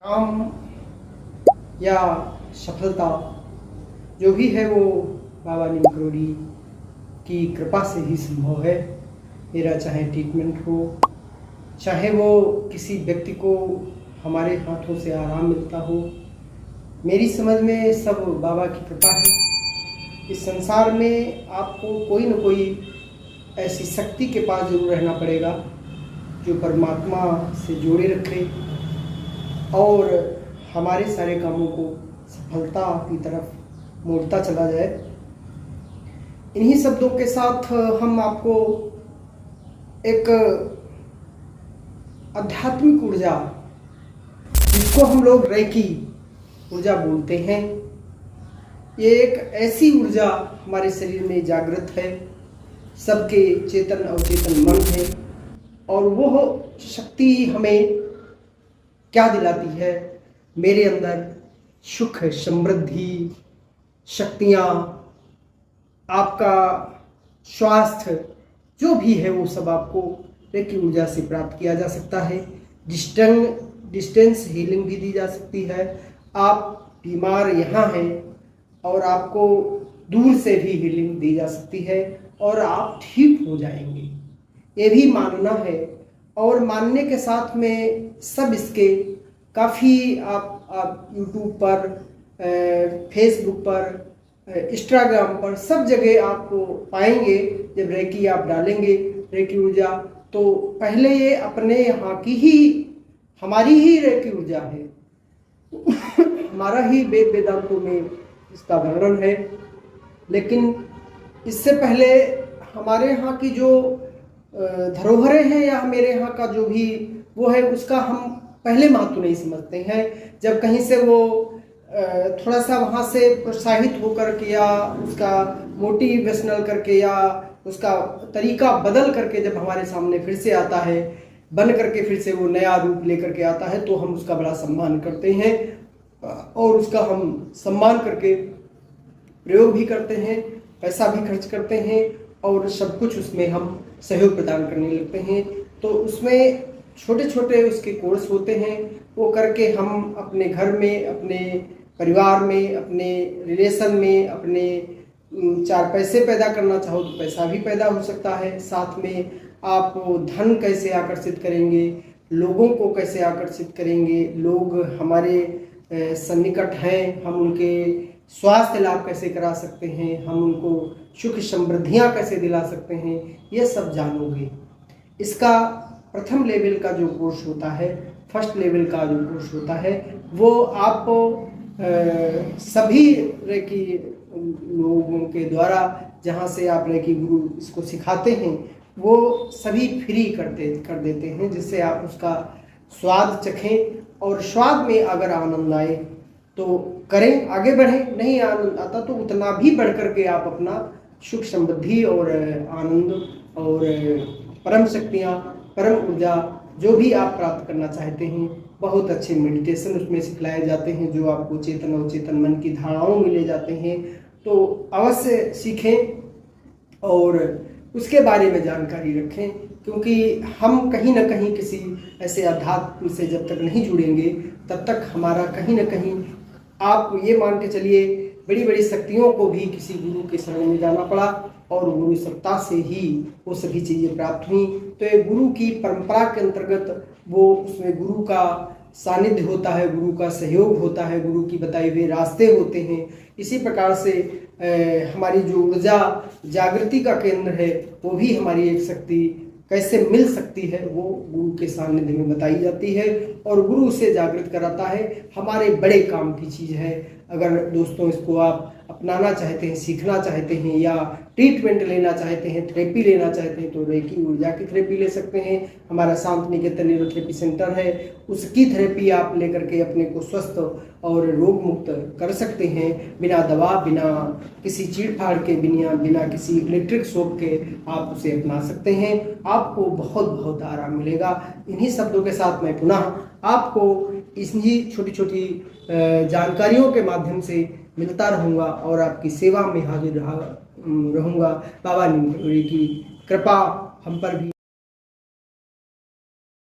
काम या सफलता जो भी है वो बाबा नीम करोड़ी की कृपा से ही संभव है। मेरा चाहे ट्रीटमेंट हो, चाहे वो किसी व्यक्ति को हमारे हाथों से आराम मिलता हो, मेरी समझ में सब बाबा की कृपा है। इस संसार में आपको कोई न कोई ऐसी शक्ति के पास जरूर रहना पड़ेगा जो परमात्मा से जोड़े रखे और हमारे सारे कामों को सफलता की तरफ मोड़ता चला जाए। इन्हीं शब्दों के साथ हम आपको एक आध्यात्मिक ऊर्जा, जिसको हम लोग रेकी ऊर्जा बोलते हैं, ये एक ऐसी ऊर्जा हमारे शरीर में जागृत है, सबके चेतन अवचेतन मन है। और वो शक्ति हमें क्या दिलाती है? मेरे अंदर सुख, समृद्धि, शक्तियाँ, आपका स्वास्थ्य जो भी है वो सब आपको रेकी ऊर्जा से प्राप्त किया जा सकता है। डिस्टेंस हीलिंग भी दी जा सकती है। आप बीमार यहाँ हैं और आपको दूर से भी हीलिंग दी जा सकती है और आप ठीक हो जाएंगे, ये भी मानना है। और मानने के साथ में सब इसके काफ़ी आप यूट्यूब पर, फेसबुक पर, इंस्टाग्राम पर, सब जगह आप पाएंगे। जब रेकी आप डालेंगे रेकी ऊर्जा, तो पहले ये अपने यहाँ की ही हमारी ही रेकी ऊर्जा है हमारा ही वेद वेदांतों में इसका वर्णन है। लेकिन इससे पहले हमारे यहाँ की जो धरोहरें हैं या मेरे यहाँ का जो भी वो है, उसका हम पहले महत्व नहीं समझते हैं। जब कहीं से वो थोड़ा सा वहाँ से प्रोत्साहित होकर के या उसका मोटिवेशनल करके या उसका तरीका बदल करके जब हमारे सामने फिर से आता है, बन करके फिर से वो नया रूप लेकर के आता है, तो हम उसका बड़ा सम्मान करते हैं और उसका हम सम्मान करके प्रयोग भी करते हैं, पैसा भी खर्च करते हैं और सब कुछ उसमें हम सहयोग प्रदान करने लगते हैं। तो उसमें छोटे छोटे उसके कोर्स होते हैं, वो करके हम अपने घर में, अपने परिवार में, अपने रिलेशन में, अपने चार पैसे पैदा करना चाहो तो पैसा भी पैदा हो सकता है। साथ में आप धन कैसे आकर्षित करेंगे, लोगों को कैसे आकर्षित करेंगे, लोग हमारे सन्निकट हैं, हम उनके स्वास्थ्य लाभ कैसे करा सकते हैं, हम उनको सुख समृद्धियाँ कैसे दिला सकते हैं, ये सब जानोगे। इसका प्रथम लेवल का जो कोर्स होता है, फर्स्ट लेवल का जो कोर्स होता है, वो आप सभी रेकी लोगों के द्वारा, जहाँ से आप रेकी गुरु इसको सिखाते हैं, वो सभी फ्री कर देते हैं, जिससे आप उसका स्वाद चखें और स्वाद में अगर आनंद आए तो करें, आगे बढ़ें। नहीं आनंद आता तो उतना भी बढ़ करके आप अपना सुख समृद्धि और आनंद और परम शक्तियाँ, परम ऊर्जा जो भी आप प्राप्त करना चाहते हैं, बहुत अच्छे मेडिटेशन उसमें सिखलाए जाते हैं जो आपको चेतन और चेतन मन की धारणाओं में ले जाते हैं। तो अवश्य सीखें और उसके बारे में जानकारी रखें, क्योंकि हम कहीं ना कहीं किसी ऐसे अध्यात्म से जब तक नहीं जुड़ेंगे तब तक हमारा कहीं ना कहीं, आप ये मान के चलिए, बड़ी बड़ी शक्तियों को भी किसी गुरु के शरण में जाना पड़ा और गुरु सत्ता से ही वो सभी चीज़ें प्राप्त हुई। तो ये गुरु की परंपरा के अंतर्गत वो उसमें गुरु का सानिध्य होता है, गुरु का सहयोग होता है, गुरु की बताए हुए रास्ते होते हैं। इसी प्रकार से हमारी जो ऊर्जा जागृति का केंद्र है, वो भी हमारी एक शक्ति कैसे मिल सकती है, वो गुरु के सानिध्य में बताई जाती है और गुरु उसे जागृत कराता है। हमारे बड़े काम की चीज़ है। अगर दोस्तों इसको आप अपनाना चाहते हैं, सीखना चाहते हैं या ट्रीटमेंट लेना चाहते हैं, थेरेपी लेना चाहते हैं, तो रेकी ऊर्जा की थेरेपी ले सकते हैं। हमारा शांत निकेतन न्यूरोथेरेपी सेंटर है, उसकी थेरेपी आप लेकर के अपने को स्वस्थ और रोग मुक्त कर सकते हैं, बिना दवा, बिना किसी चीड़-फाड़ के, बिना किसी इलेक्ट्रिक शॉक के आप उसे अपना सकते हैं। आपको बहुत बहुत आराम मिलेगा। इन्हीं शब्दों के साथ मैं पुनः आपको इन्हीं छोटी छोटी जानकारियों के माध्यम से मिलता रहूँगा और आपकी सेवा में हाजिर रहूँगा। बाबा नीम करोड़ी की कृपा हम पर भी